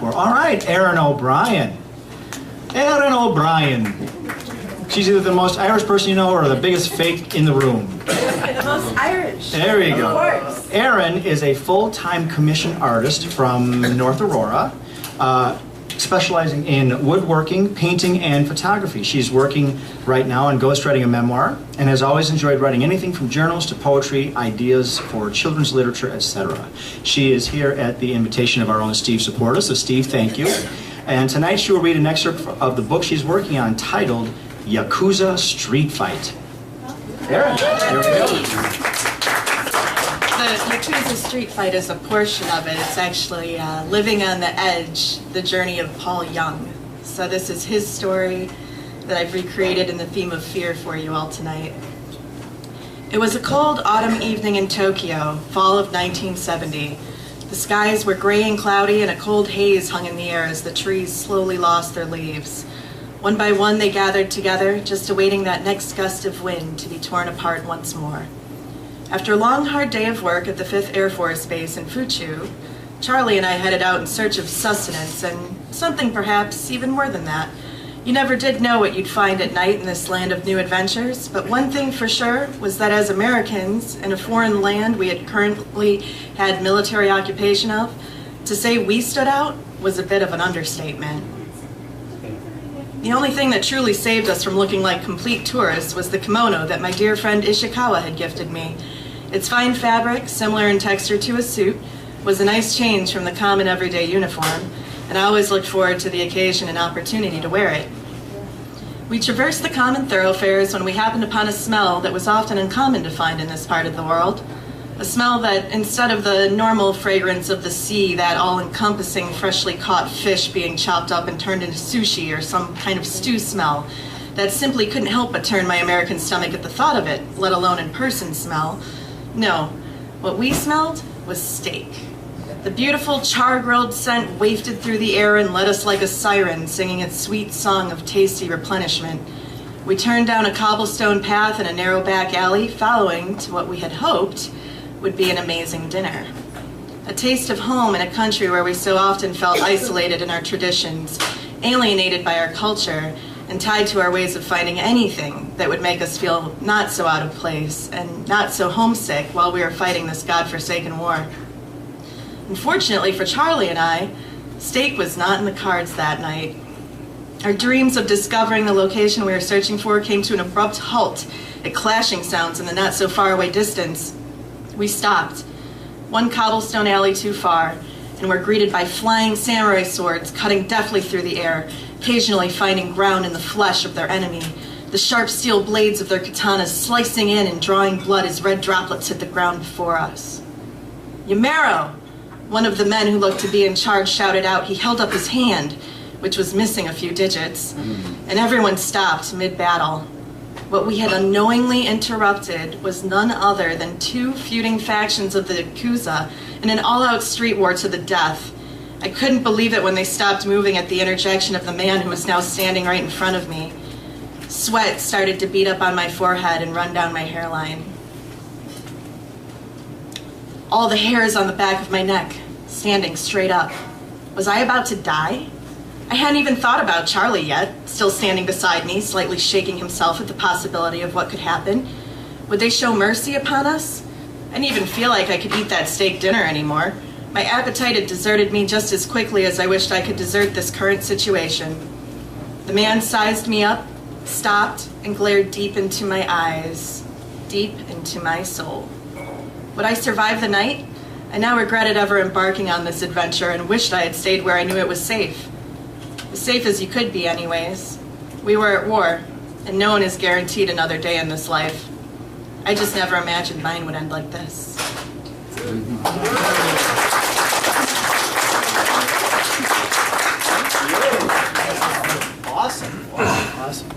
for. All right, Erin O'Brien. Erin O'Brien. She's either the most Irish person you know or the biggest fake in the room. The most Irish. There you go. Of course. Erin is a full-time commission artist from North Aurora, specializing in woodworking, painting, and photography. She's working right now on ghostwriting a memoir and has always enjoyed writing anything from journals to poetry, ideas for children's literature, etc. She is here at the invitation of our own Steve Supporta. So Steve, thank you. And tonight she will read an excerpt of the book she's working on titled Yakuza Street Fight. Erin, here we go. The Yakuza Street Fight is a portion of it. It's actually Living on the Edge, the journey of Paul Young. So this is his story that I've recreated in the theme of fear for you all tonight. It was a cold autumn evening in Tokyo, fall of 1970. The skies were gray and cloudy and a cold haze hung in the air as the trees slowly lost their leaves. One by one they gathered together, just awaiting that next gust of wind to be torn apart once more. After a long, hard day of work at the 5th Air Force Base in Fuchu, Charlie and I headed out in search of sustenance and something perhaps even more than that. You never did know what you'd find at night in this land of new adventures, but one thing for sure was that as Americans in a foreign land we had currently had military occupation of, to say we stood out was a bit of an understatement. The only thing that truly saved us from looking like complete tourists was the kimono that my dear friend Ishikawa had gifted me. Its fine fabric, similar in texture to a suit, was a nice change from the common everyday uniform, and I always looked forward to the occasion and opportunity to wear it. We traversed the common thoroughfares when we happened upon a smell that was often uncommon to find in this part of the world. A smell that, instead of the normal fragrance of the sea, that all-encompassing freshly caught fish being chopped up and turned into sushi or some kind of stew smell, that simply couldn't help but turn my American stomach at the thought of it, let alone in person smell. No, what we smelled was steak. The beautiful char-grilled scent wafted through the air and led us like a siren, singing its sweet song of tasty replenishment. We turned down a cobblestone path in a narrow back alley, following to what we had hoped would be an amazing dinner. A taste of home in a country where we so often felt isolated in our traditions, alienated by our culture, and tied to our ways of finding anything that would make us feel not so out of place and not so homesick while we were fighting this godforsaken war. Unfortunately for Charlie and I, steak was not in the cards that night. Our dreams of discovering the location we were searching for came to an abrupt halt at clashing sounds in the not so far away distance. We stopped, one cobblestone alley too far, and were greeted by flying samurai swords cutting deftly through the air, occasionally finding ground in the flesh of their enemy, the sharp steel blades of their katanas slicing in and drawing blood as red droplets hit the ground before us. "Yamero!" One of the men who looked to be in charge shouted out. He held up his hand, which was missing a few digits, and everyone stopped mid-battle. What we had unknowingly interrupted was none other than two feuding factions of the Yakuza in an all-out street war to the death. I couldn't believe it when they stopped moving at the interjection of the man who was now standing right in front of me. Sweat started to bead up on my forehead and run down my hairline. All the hairs on the back of my neck standing straight up. Was I about to die? I hadn't even thought about Charlie yet, still standing beside me, slightly shaking himself at the possibility of what could happen. Would they show mercy upon us? I didn't even feel like I could eat that steak dinner anymore. My appetite had deserted me just as quickly as I wished I could desert this current situation. The man sized me up, stopped, and glared deep into my eyes, deep into my soul. Would I survive the night? I now regretted ever embarking on this adventure and wished I had stayed where I knew it was safe. As safe as you could be, anyways. We were at war, and no one is guaranteed another day in this life. I just never imagined mine would end like this. Awesome. Awesome.